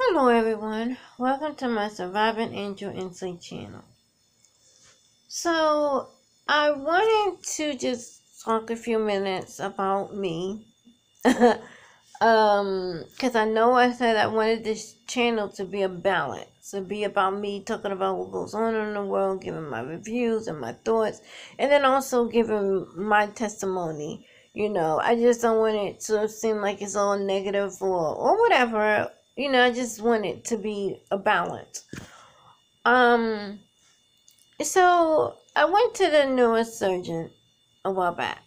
Hello everyone, welcome to my Surviving Angel Insight channel. So, I wanted to just talk a few minutes about me. Because I know I said I wanted this channel to be a balance, to be about me talking about what goes on in the world, giving my reviews and my thoughts, and then also giving my testimony. I just don't want it to seem like it's all negative or whatever. I just want it to be a balance. Um, so I went to the neurosurgeon a while back.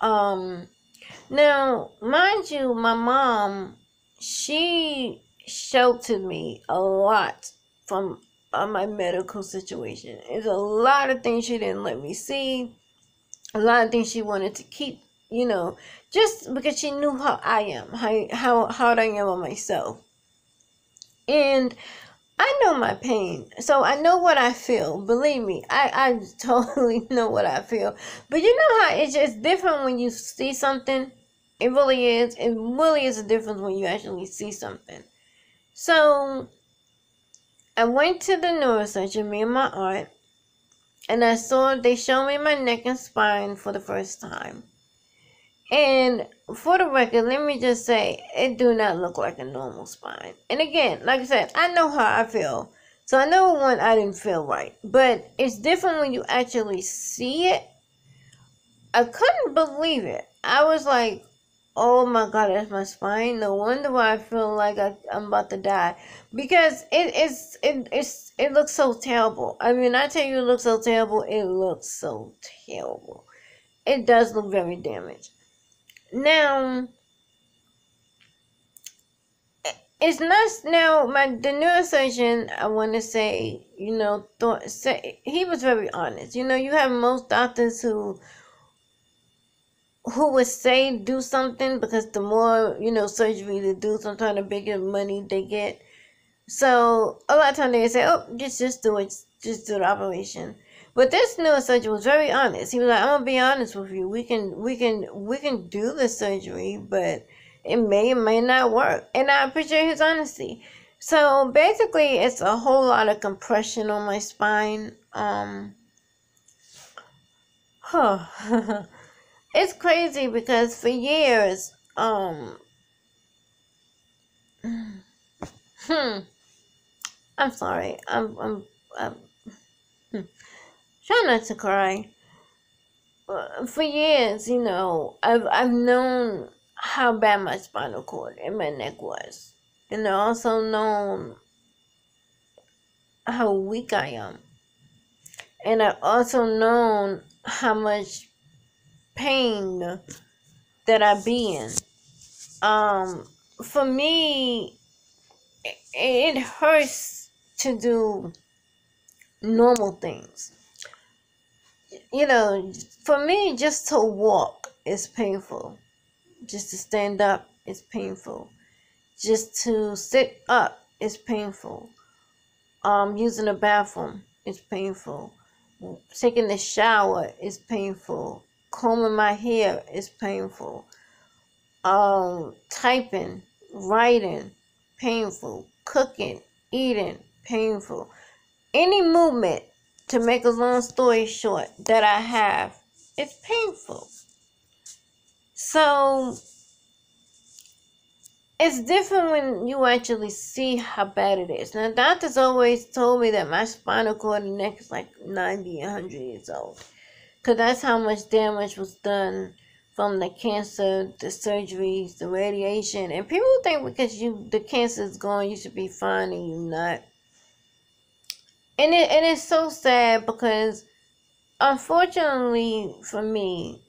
Um, Now, mind you, my mom, she sheltered me a lot from my medical situation. There's a lot of things she didn't let me see, a lot of things she wanted to keep, just because she knew how I am, how hard I am on myself. And I know my pain, so I know what I feel. Believe me, I totally know what I feel. But you know how it's just different when you see something? It really is. It really is a difference when you actually see something. So, I went to the neurosurgeon, me and my aunt, and they showed me my neck and spine for the first time. And for the record, let me just say, it do not look like a normal spine. And again, like I said, I know how I feel. So I know when I didn't feel right. But it's different when you actually see it. I couldn't believe it. I was like, oh my God, that's my spine. No wonder why I feel like I'm about to die. Because it looks so terrible. I mean, I tell you it looks so terrible. It looks so terrible. It does look very damaged. Now, it's not now the neurosurgeon. I want to say, he was very honest. You have most doctors who would say do something because the more surgery they do, sometimes the bigger money they get. So a lot of times they say, "Oh, just do it, just do the operation." But this neurosurgeon was very honest. He was like, "I'm gonna be honest with you. We can do the surgery, but it may not work." And I appreciate his honesty. So basically, it's a whole lot of compression on my spine. Huh. It's crazy because for years, I'm sorry. I'm trying not to cry. For years, I've known how bad my spinal cord and my neck was, and I also known how weak I am, and I also known how much pain that I be in. For me, it hurts to do normal things. For me, just to walk is painful. Just to stand up is painful. Just to sit up is painful. Using the bathroom is painful. Taking the shower is painful. Combing my hair is painful. Typing, writing, painful. Cooking, eating, painful. Any movement, to make a long story short, that I have, it's painful. So, it's different when you actually see how bad it is. Now, doctors always told me that my spinal cord and neck is like 90, 100 years old. Because that's how much damage was done from the cancer, the surgeries, the radiation. And people think because the cancer is gone, you should be fine, and you're not. And it's so sad because, unfortunately for me,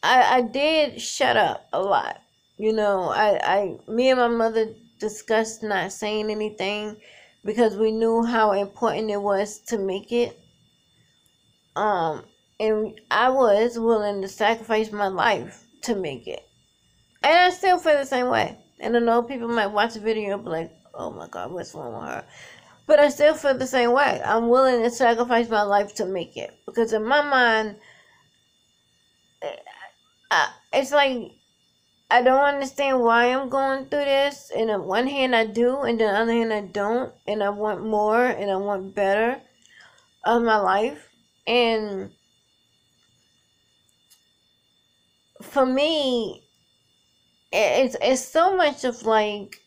I did shut up a lot. Me and my mother discussed not saying anything because we knew how important it was to make it. And I was willing to sacrifice my life to make it. And I still feel the same way. And I know people might watch the video and be like, oh my God, what's wrong with her? But I still feel the same way. I'm willing to sacrifice my life to make it. Because in my mind, it's like I don't understand why I'm going through this. And on one hand I do, and on the other hand I don't. And I want more, and I want better of my life. And for me, it's so much of like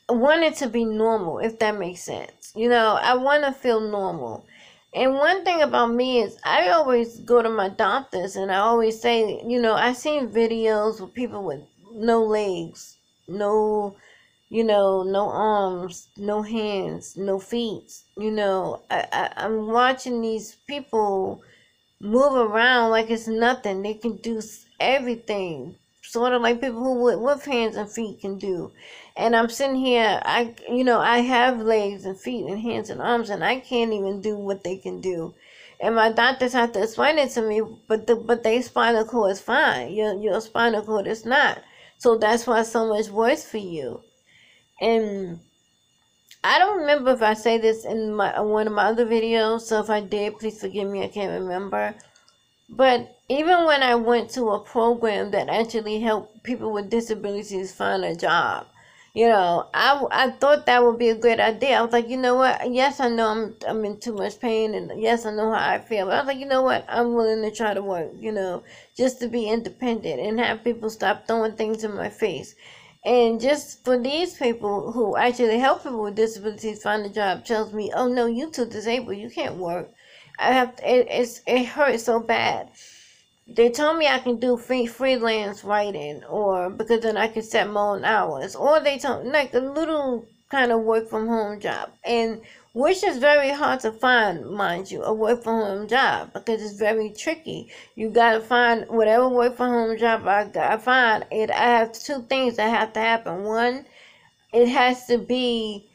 wanting to be normal, if that makes sense. I want to feel normal. And one thing about me is I always go to my doctors and I always say, I seen videos with people with no legs, no arms, no hands, no feet. I'm watching these people move around like it's nothing. They can do everything, sort of like people who with hands and feet can do. And I'm sitting here, I have legs and feet and hands and arms, and I can't even do what they can do. And my doctors have to explain it to me, but their spinal cord is fine. Your spinal cord is not. So that's why it's so much worse for you. And I don't remember if I say this in one of my other videos, so if I did, please forgive me, I can't remember. But even when I went to a program that actually helped people with disabilities find a job, I thought that would be a great idea. I was like, you know what? Yes, I know I'm in too much pain, and yes, I know how I feel. But I was like, you know what? I'm willing to try to work, just to be independent and have people stop throwing things in my face. And just for these people who actually help people with disabilities find a job tells me, oh no, you too disabled, you can't work. It hurts so bad. They told me I can do freelance writing, or because then I can set my own hours, or they told me like a little kind of work from home job, and which is very hard to find, mind you, a work from home job, because it's very tricky. You gotta find whatever work from home job I find. I have two things that have to happen. One, it has to be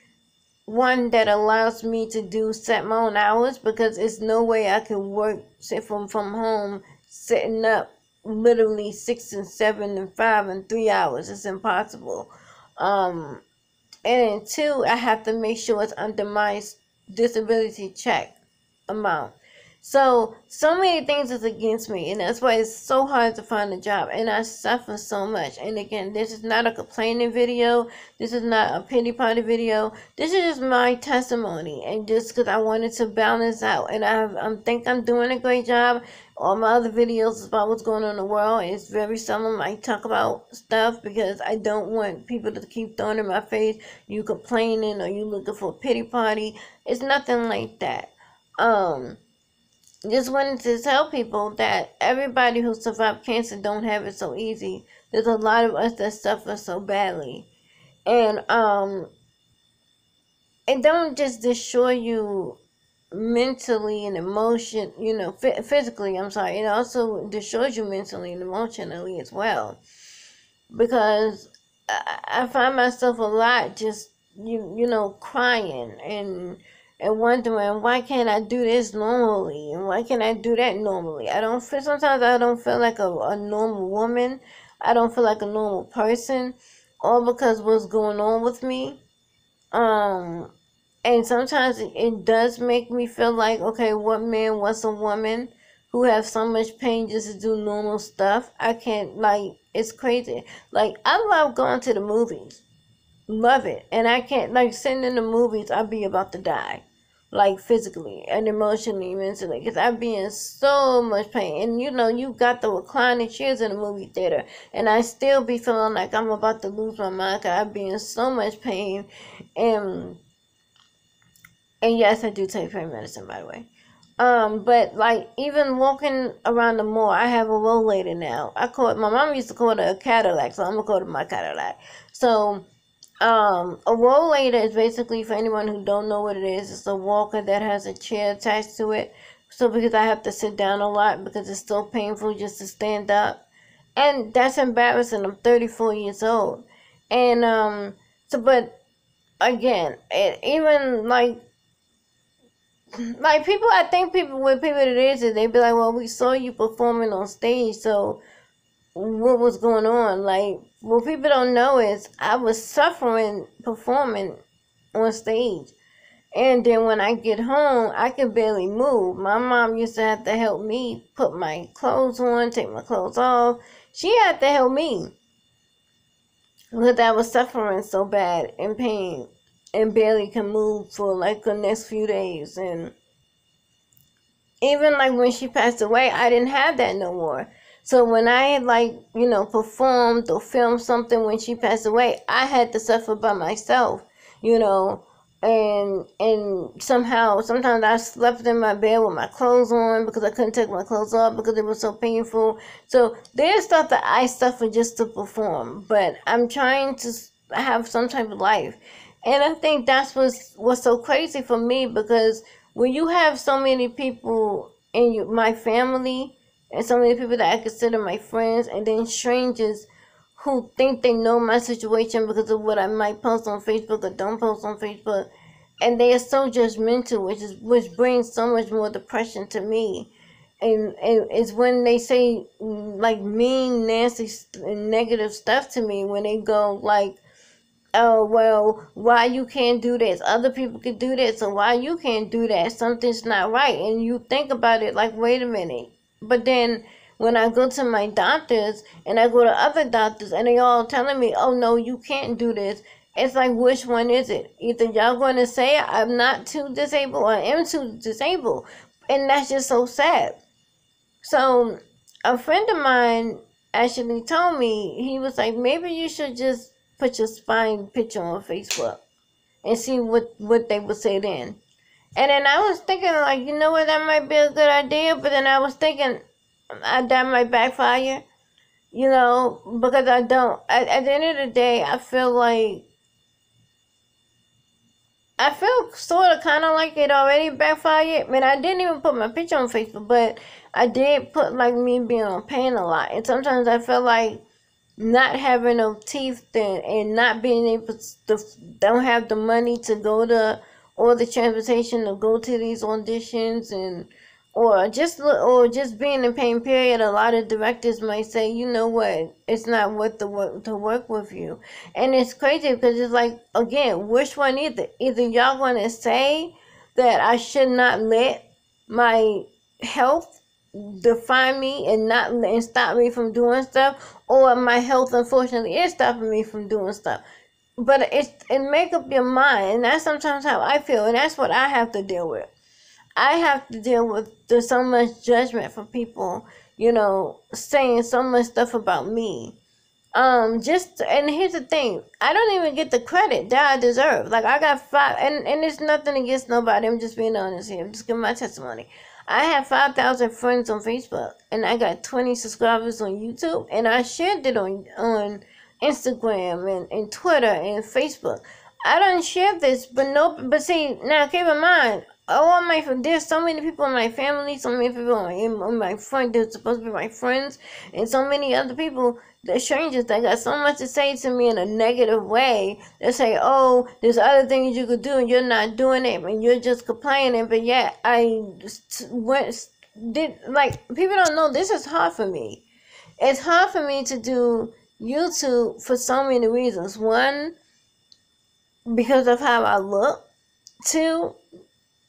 one that allows me to set my own hours, because it's no way I can work from home setting up literally 6 and 7 and 5 and 3 hours. It's impossible. And then two, I have to make sure it's under my disability check amount. So many things is against me, and that's why it's so hard to find a job, and I suffer so much. And again, this is not a complaining video, this is not a pity party video, this is just my testimony, and just because I wanted to balance out. And I think I'm doing a great job. All my other videos about what's going on in the world, it's very seldom I talk about stuff, because I don't want people to keep throwing in my face, you complaining or you looking for a pity party. It's nothing like that. Just wanted to tell people that everybody who survived cancer don't have it so easy. There's a lot of us that suffer so badly. And it don't just destroy you mentally and physically, I'm sorry. It also destroys you mentally and emotionally as well. Because I find myself a lot just, crying and wondering, why can't I do this normally, and why can't I do that normally? Sometimes I don't feel like a normal woman. I don't feel like a normal person, all because what's going on with me. And sometimes it does make me feel like, okay, what man wants a woman who has so much pain just to do normal stuff? I can't, it's crazy. I love going to the movies. Love it. And I can't, sitting in the movies, I'll be about to die. Physically and emotionally, mentally, because I be in so much pain. And you got the reclining chairs in the movie theater, and I still be feeling like I'm about to lose my mind, because I be in so much pain. And yes, I do take pain medicine, by the way. But even walking around the mall, I have a rollator now. My mom used to call it a Cadillac, so I'm gonna call it my Cadillac. So a rollator is basically, for anyone who don't know what it is, it's a walker that has a chair attached to it. So because I have to sit down a lot, because it's so painful just to stand up. And that's embarrassing. I'm 34 years old. And but again, even people, I think people that it is, they be like, well, we saw you performing on stage, so what was going on? What people don't know is I was suffering performing on stage. And then when I get home, I can barely move. My mom used to have to help me put my clothes on, take my clothes off. She had to help me because I was suffering so bad in pain and barely can move for like the next few days. And even like when she passed away, I didn't have that no more. So when I had performed or filmed something when she passed away, I had to suffer by myself, you know, and somehow sometimes I slept in my bed with my clothes on because I couldn't take my clothes off because it was so painful. So there's stuff that I suffer just to perform, but I'm trying to have some type of life. And I think that's what's so crazy for me, because when you have so many people in my family and so many people that I consider my friends, and then strangers who think they know my situation because of what I might post on Facebook or don't post on Facebook, and they are so judgmental, which brings so much more depression to me. And it's when they say like mean, nasty, and negative stuff to me, when they go like, oh, well, why you can't do this? Other people can do this, so why you can't do that? Something's not right. And you think about it like, wait a minute. But then when I go to my doctors and I go to other doctors and they all telling me, oh, no, you can't do this. It's like, which one is it? Either y'all going to say I'm not too disabled or I am too disabled. And that's just so sad. So a friend of mine actually told me, he was like, maybe you should just put your spine picture on Facebook and see what they would say then. And then I was thinking, like, you know what, that might be a good idea. But then I was thinking, that might backfire, because I don't. At the end of the day, I feel sort of kind of like it already backfired. I mean, I didn't even put my picture on Facebook, but I did put like me being on pain a lot. And sometimes I feel like not having no teeth and not being able to, don't have the money to go to, or the transportation to go to these auditions, or just being in pain period. A lot of directors might say, you know what, it's not worth the work to work with you. And it's crazy because it's like, again, which one? Either y'all going to say that I should not let my health define me and stop me from doing stuff, or my health unfortunately is stopping me from doing stuff. But make up your mind, and that's sometimes how I feel, and that's what I have to deal with. I have to deal with there's so much judgment from people, saying so much stuff about me. And here's the thing, I don't even get the credit that I deserve. Like, I got 5, and it's nothing against nobody, I'm just being honest here, I'm just giving my testimony. I have 5,000 friends on Facebook, and I got 20 subscribers on YouTube, and I shared it on Instagram and Twitter and Facebook. I don't share this, but see, now keep in mind, there's so many people in my family, so many people in my friend, they're supposed to be my friends, and so many other people, the strangers that got so much to say to me in a negative way. They say, oh, there's other things you could do and you're not doing it, and you're just complaining. But yeah, people don't know this is hard for me. It's hard for me to do YouTube for so many reasons. One, because of how I look. 2,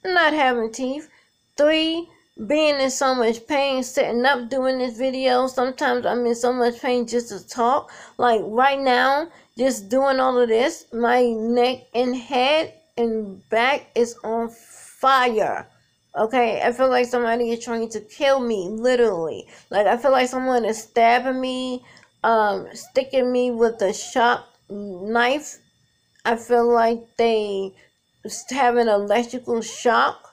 not having teeth. 3, being in so much pain, sitting up doing this video. Sometimes I'm in so much pain just to talk. Like right now, just doing all of this, my neck and head and back is on fire. Okay, I feel like somebody is trying to kill me, literally. Like, I feel like someone is stabbing me, sticking me with a sharp knife. I feel like they have an electrical shock,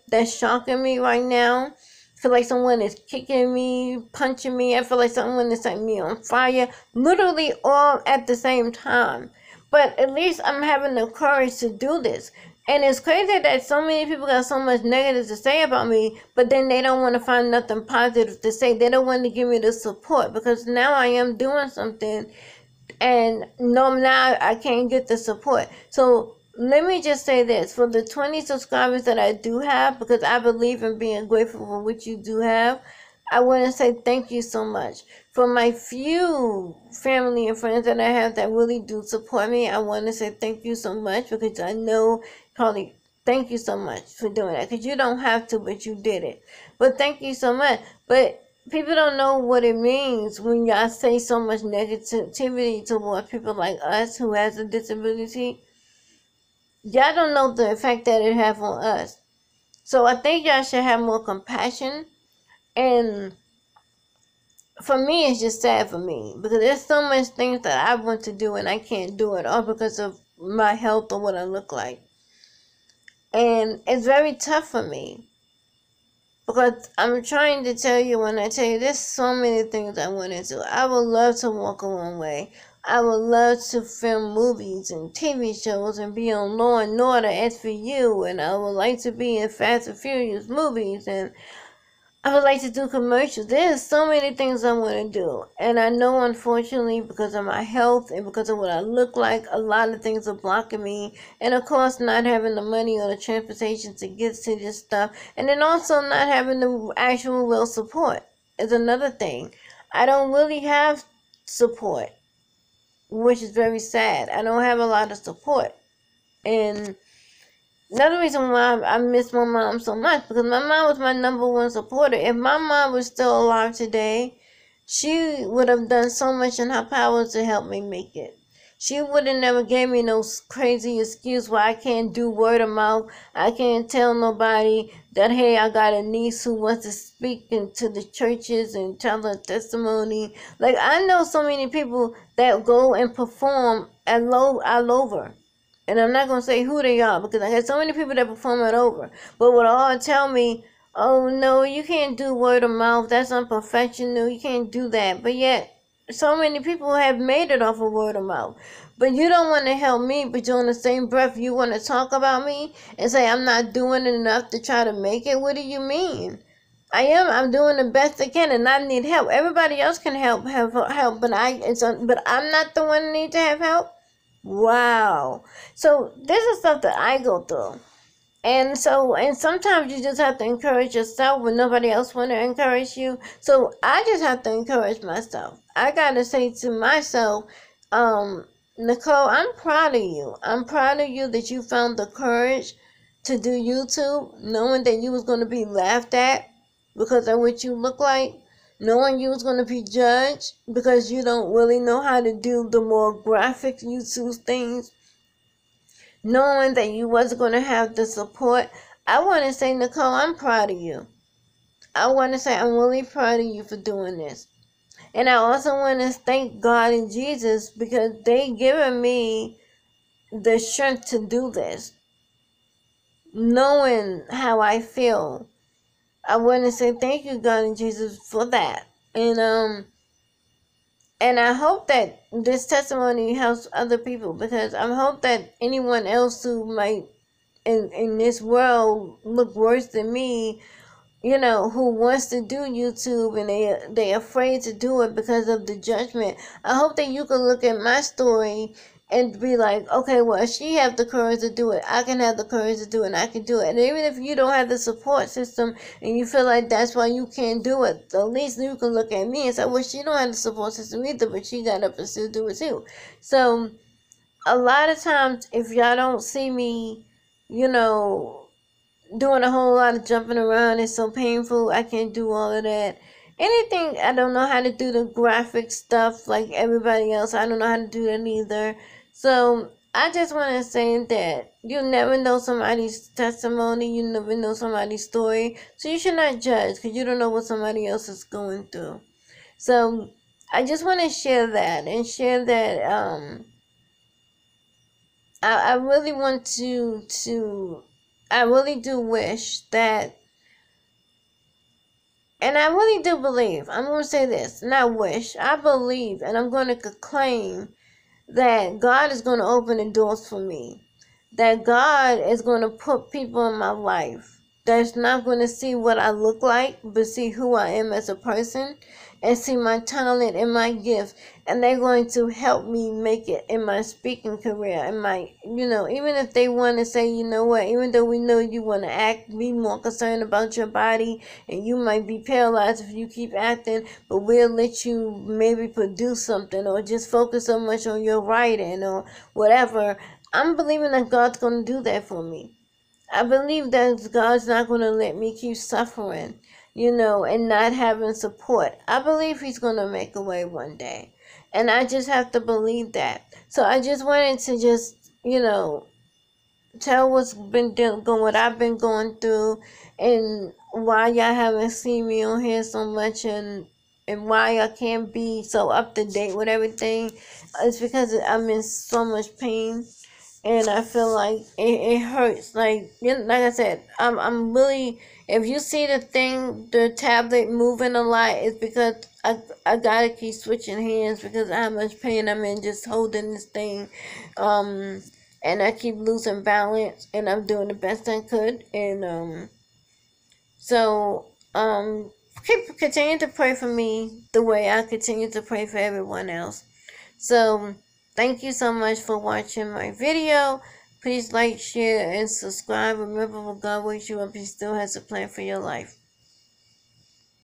that's shocking me right now. I feel like someone is kicking me, punching me. I feel like someone is setting me on fire, literally all at the same time. But at least I'm having the courage to do this. And it's crazy that so many people got so much negative to say about me, but then they don't want to find nothing positive to say. They don't want to give me the support, because now I am doing something, and no, now I can't get the support. So let me just say this, for the 20 subscribers that I do have, because I believe in being grateful for what you do have, I want to say thank you so much. for my few family and friends that I have that really do support me, I want to say thank you so much, because I know probably thank you so much for doing that, because you don't have to, but you did it. But thank you so much. But people don't know what it means when y'all say so much negativity towards people like us who has a disability. Y'all don't know the effect that it have on us. So I think y'all should have more compassion. And for me, it's just sad for me, because there's so much things that I want to do and I can't do it, all because of my health or what I look like. And it's very tough for me, because I'm trying to tell you, when I tell you, there's so many things I want to do. I would love to walk a long way. I would love to film movies and TV shows and be on Law and Order, SVU, and I would like to be in Fast and Furious movies, and I would like to do commercials. There's so many things I want to do. And I know, unfortunately, because of my health and because of what I look like, a lot of things are blocking me. And of course, not having the money or the transportation to get to this stuff. And then also not having the actual real support is another thing. I don't really have support, which is very sad. I don't have a lot of support. And another reason why I miss my mom so much, because my mom was my number one supporter. If my mom was still alive today, she would have done so much in her power to help me make it. She would have never gave me no crazy excuse why I can't do word of mouth. I can't tell nobody that, hey, I got a niece who wants to speak into the churches and tell her testimony. Like, I know so many people that go and perform all over. And I'm not going to say who they are, because I got so many people that perform it over. But would all tell me, oh, no, you can't do word of mouth. That's unprofessional. You can't do that. But yet, so many people have made it off of word of mouth. But you don't want to help me, but you, in the same breath, you want to talk about me and say I'm not doing enough to try to make it. What do you mean? I'm doing the best I can, and I need help. Everybody else can help, but I'm not the one that needs to have help. Wow. So this is stuff that I go through. And sometimes you just have to encourage yourself when nobody else want to encourage you. So I just have to encourage myself. I got to say to myself, Nicole, I'm proud of you. I'm proud of you that you found the courage to do YouTube, knowing that you was going to be laughed at because of what you look like. Knowing you was going to be judged because you don't really know how to do the more graphic YouTube things. Knowing that you wasn't going to have the support. I want to say, Nicole, I'm proud of you. I want to say I'm really proud of you for doing this. And I also want to thank God and Jesus, because they given me the strength to do this. Knowing how I feel, I want to say thank you, God and Jesus, for that. And I hope that this testimony helps other people, because I hope that anyone else who might in this world look worse than me, who wants to do YouTube and they're afraid to do it because of the judgment. I hope that you can look at my story and be like, okay, well, she have the courage to do it, I can have the courage to do it, and I can do it. And even if you don't have the support system and you feel like that's why you can't do it, at least you can look at me and say, well, she don't have the support system either, but she got up and still do it too. So a lot of times, if y'all don't see me, doing a whole lot of jumping around, it's so painful, I can't do all of that. Anything, I don't know how to do the graphic stuff like everybody else. I don't know how to do that either. So I just want to say that you never know somebody's testimony. You never know somebody's story. So you should not judge, because you don't know what somebody else is going through. So I just want to share that, and share that I really want to I really do wish that, and I really do believe, I'm going to say this, not wish, I believe, and I'm going to claim that God is going to open the doors for me. That God is going to put people in my life that's not going to see what I look like, but see who I am as a person, and see my talent and my gift, and they're going to help me make it in my speaking career. And my, even if they want to say, you know what, even though we know you want to be more concerned about your body, and you might be paralyzed if you keep acting, but we'll let you maybe produce something, or just focus so much on your writing or whatever. I'm believing that God's going to do that for me. I believe that God's not going to let me keep suffering, and not having support. I believe He's going to make a way one day. And I just have to believe that. So I just wanted to tell what I've been going through, and why y'all haven't seen me on here so much, and why I can't be so up to date with everything. It's because I'm in so much pain, and I feel like it hurts. Like I said, I'm really. If you see the tablet moving a lot, it's because I gotta keep switching hands because of how much pain I'm in just holding this thing, and I keep losing balance, and I'm doing the best I could, and so continue to pray for me the way I continue to pray for everyone else. So, thank you so much for watching my video. Please like, share, and subscribe. Remember, when God wakes you up, He still has a plan for your life.